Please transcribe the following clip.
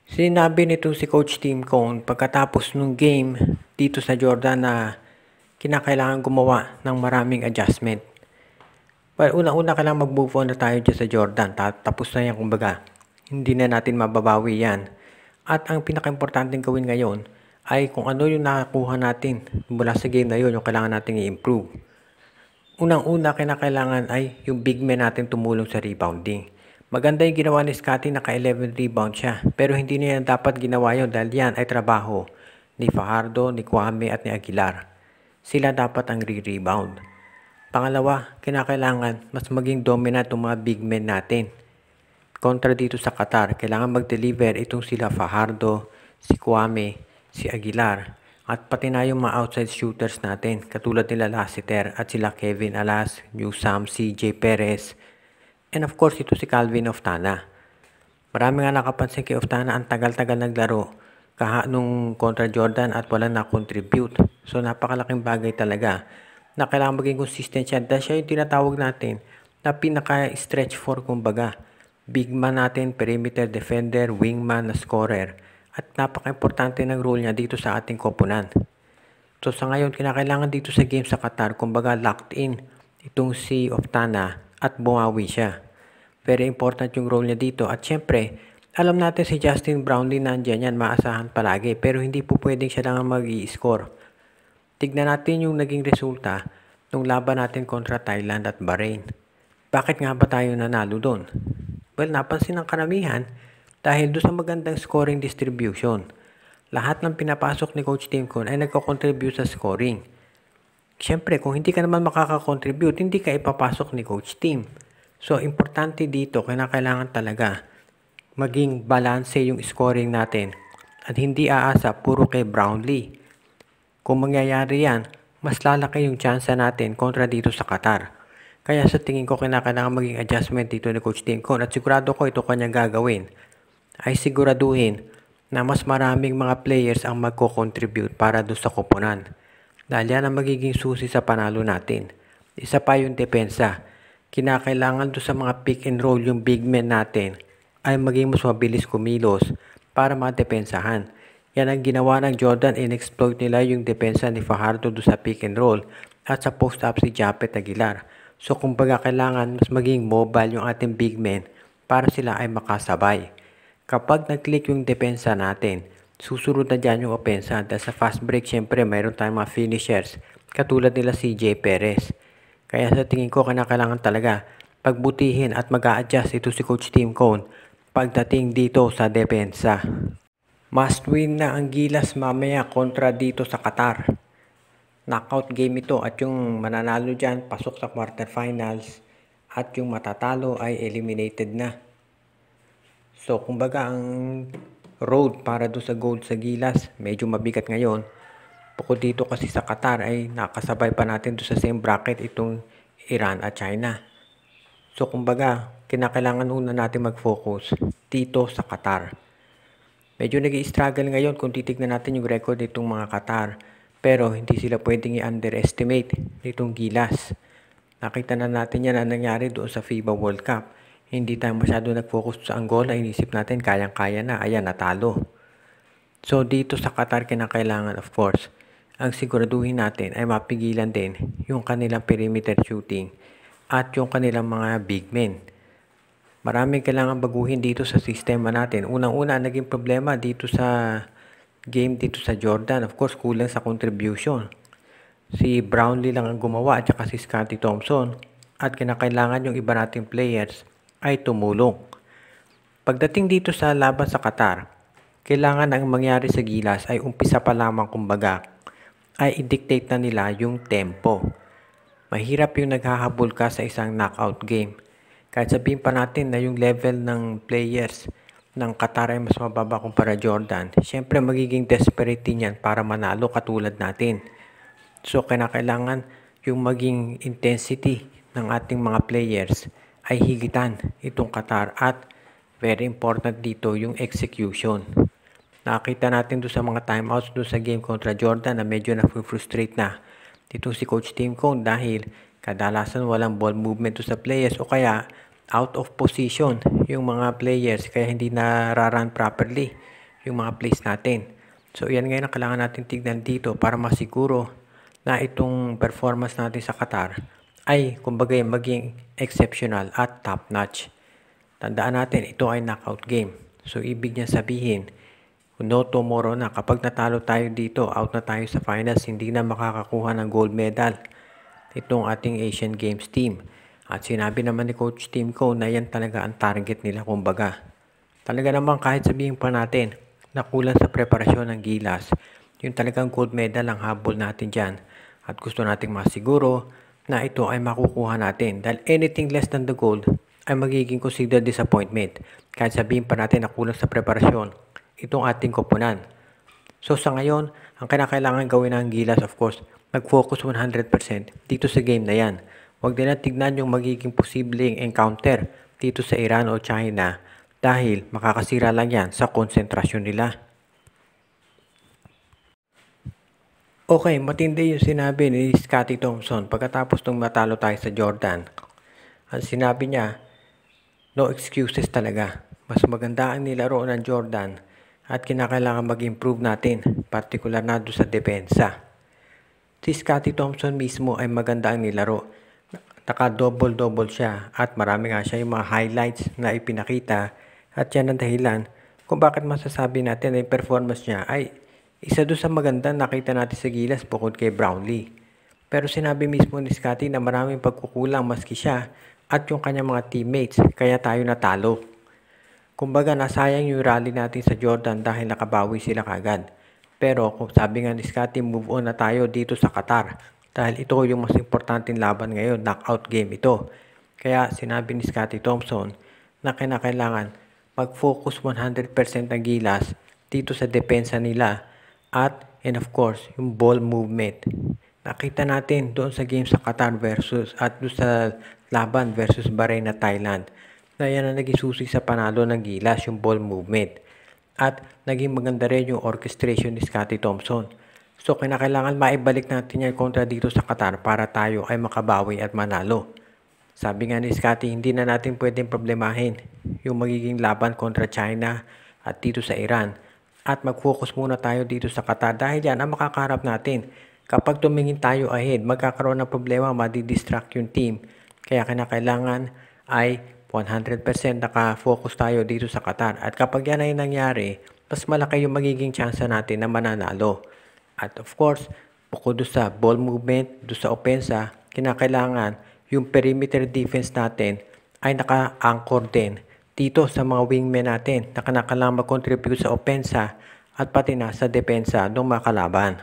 Sinabi nito si Coach Tim Cone pagkatapos nung game dito sa Jordan na kinakailangan gumawa ng maraming adjustment. Well, unang-una kailangan mag-move on na tayo dyan sa Jordan. Tapos na yan kumbaga. Hindi na natin mababawi yan. At ang pinaka-importanting gawin ngayon ay kung ano yung nakakuha natin mula sa game na yun, yung kailangan natin i-improve. Unang-una kinakailangan ay yung big man natin tumulong sa rebounding. Maganda yung ginawa ni Scottie, naka-11 rebound siya. Pero hindi niya dapat ginawa yun dahil yan ay trabaho ni Fajardo, ni Kwame at ni Aguilar. Sila dapat ang re-rebound. Pangalawa, kinakailangan mas maging dominant ang mga big men natin. Kontra dito sa Qatar, kailangan mag-deliver itong sila Fajardo, si Kwame, si Aguilar, at pati na yung mga outside shooters natin, katulad nila Lassiter at sila Kevin Alas, Newsam, CJ Perez, and of course ito si Calvin Oftana. Marami nga nakapansin kay Oftana ang tagal-tagal naglaro nung kontra Jordan at walang na-contribute. So napakalaking bagay talaga na kailangan maging consistent siya dahil siya yung tinatawag natin na pinaka-stretch for kumbaga. Big man natin, perimeter defender, wingman na scorer at napaka-importante ng role niya dito sa ating koponan. So sa ngayon, kinakailangan dito sa game sa Qatar, kumbaga locked in itong si Oftana at bumawi siya. Very important yung role niya dito. At syempre, alam natin si Justin Brownlee nandiyan yan, maasahan palagi. Pero hindi po pwedeng siya lang mag-i-score. Tignan natin yung naging resulta nung laban natin kontra Thailand at Bahrain. Bakit nga ba tayo nanalo doon? Well, napansin ng karamihan dahil doon sa magandang scoring distribution. Lahat ng pinapasok ni Coach Tim Cone ay nagko-contribute sa scoring. Siyempre, kung hindi ka naman makaka-contribute, hindi ka ipapasok ni Coach Tim. So, importante dito, kailangan talaga maging balanse yung scoring natin at hindi aasa puro kay Brownlee. Kung mangyayari yan, mas lalaki yung chance natin kontra dito sa Qatar. Kaya sa tingin ko kailangan maging adjustment dito ni Coach Tim Cone at sigurado ko ito kanyang gagawin ay siguraduhin na mas maraming mga players ang magko-contribute para doon sa koponan. Dahil yan ang magiging susi sa panalo natin. Isa pa yung depensa. Kinakailangan doon sa mga pick and roll yung big men natin ay maging mas mabilis kumilos para madepensahan. Yan ang ginawa ng Jordan, in-exploit nila yung depensa ni Fajardo doon sa pick and roll at sa post-up si Japet Aguilar. So kumbaga kailangan mas maging mobile yung ating big men para sila ay makasabay. Kapag nag-click yung depensa natin, susunod na dyan yung opensa. Dahil sa fast break, syempre mayroon tayong mga finishers katulad nila CJ Perez. Kaya sa tingin ko kailangan talaga pagbutihin at mag-a-adjust ito si Coach Tim Cone pagdating dito sa depensa. Must win na ang Gilas mamaya kontra dito sa Qatar. Knockout game ito at yung mananalo dyan pasok sa quarterfinals at yung matatalo ay eliminated na. So kumbaga ang road para do sa gold sa Gilas medyo mabigat ngayon. Bukod dito kasi sa Qatar ay nakasabay pa natin do sa same bracket itong Iran at China. So kumbaga kinakailangan una natin mag-focus dito sa Qatar. Medyo nag-i-struggle ngayon kung titignan natin yung record nitong mga Qatar. Pero hindi sila pwedeng i-underestimate nitong Gilas. Nakita na natin yan ang nangyari doon sa FIBA World Cup. Hindi tayo masyado nag-focus sa Angola. Inisip natin kayang-kaya na. Ayan, natalo. So dito sa Qatar kinakailangan of course, ang siguraduhin natin ay mapigilan din yung kanilang perimeter shooting at yung kanilang mga big men. Maraming kailangan baguhin dito sa sistema natin. Unang-una, naging problema dito sa game dito sa Jordan. Of course, kulang sa contribution. Si Brownlee lang ang gumawa at saka si Scottie Thompson. At kinakailangan yung iba nating players ay tumulong. Pagdating dito sa laban sa Qatar, kailangan ang mangyari sa Gilas ay umpisa pa lamang kumbaga ay i-dictate na nila yung tempo. Mahirap yung naghahabol ka sa isang knockout game. Kahit sabihin pa natin na yung level ng players ng Qatar ay mas mababa kumpara Jordan, syempre magiging desperate din yan para manalo katulad natin. So kailangan yung maging intensity ng ating mga players ay higitan itong Qatar at very important dito yung execution. Nakita natin doon sa mga timeouts doon sa game kontra Jordan na medyo na-frustrate na dito si Coach Tim Cone dahil kadalasan walang ball movement sa players o kaya out of position yung mga players kaya hindi nararun properly. yung mga plays natin. So yan ngayon ang kailangan natin tignan dito para masiguro na itong performance natin sa Qatar ay kumbaga maging exceptional at top notch. Tandaan natin, ito ay knockout game. So ibig niya sabihin, no tomorrow na, kapag natalo tayo dito, out na tayo sa finals, hindi na makakakuha ng gold medal itong ating Asian Games team. At sinabi naman ni Coach Tim Cone na yan talaga ang target nila kumbaga. Talaga naman kahit sabihin pa natin na kulang sa preparasyon ng Gilas, yung talagang gold medal ang habol natin dyan. At gusto nating masiguro na ito ay makukuha natin. Dahil anything less than the gold ay magiging considered disappointment. Kahit sabihin pa natin na kulang sa preparasyon itong ating koponan. So sa ngayon, ang kinakailangan gawin ng Gilas, of course, mag-focus 100% dito sa game na yan. Huwag din na tignan yung magiging posibleng encounter dito sa Iran o China dahil makakasira lang yan sa konsentrasyon nila. Okay, matindi yung sinabi ni Scottie Thompson pagkatapos nung matalo tayo sa Jordan. Ang sinabi niya, no excuses talaga. Mas maganda ang nilaro ng Jordan at kinakailangan mag-improve natin, partikular na doon sa depensa. Si Scottie Thompson mismo ay maganda ang nilaro. Naka-double-double siya at marami nga siya yung mga highlights na ipinakita at yan ang dahilan kung bakit masasabi natin na yung performance niya ay isa doon sa magandang nakita natin sa Gilas bukod kay Brownlee. Pero sinabi mismo ni Scottie na maraming pagkukulang maski siya at yung kanyang mga teammates kaya tayo natalo. Kumbaga nasayang yung rally natin sa Jordan dahil nakabawi sila kagad. Pero kung sabi nga ni Scottie, move on na tayo dito sa Qatar. Dahil ito yung mas importanteng laban ngayon, knockout game ito. Kaya sinabi ni Scottie Thompson na kinakailangan mag-focus 100% ng Gilas dito sa depensa nila and of course, yung ball movement. Nakita natin doon sa game sa Qatar at doon sa laban versus Bahrain na Thailand na yan ang naging susi sa panalo ng Gilas, yung ball movement. At naging maganda rin yung orchestration ni Scottie Thompson. So kinakailangan maibalik natin yan kontra dito sa Qatar para tayo ay makabawi at manalo. Sabi nga ni Scottie, hindi na natin pwedeng problemahin yung magiging laban kontra China at dito sa Iran. At mag-focus muna tayo dito sa Qatar dahil yan ang makakaharap natin. Kapag tumingin tayo ahead, magkakaroon ng problema, madidistract yung team. Kaya kinakailangan ay 100% naka-focus tayo dito sa Qatar. At kapag yan ay nangyari, mas malaki yung magiging chance natin na mananalo. At of course, bukod doon sa ball movement, doon sa opensa, kinakailangan yung perimeter defense natin ay naka-anchor din dito sa mga wingmen natin na kinakailangan mag-contribute sa opensa at pati na sa depensa ng mga kalaban.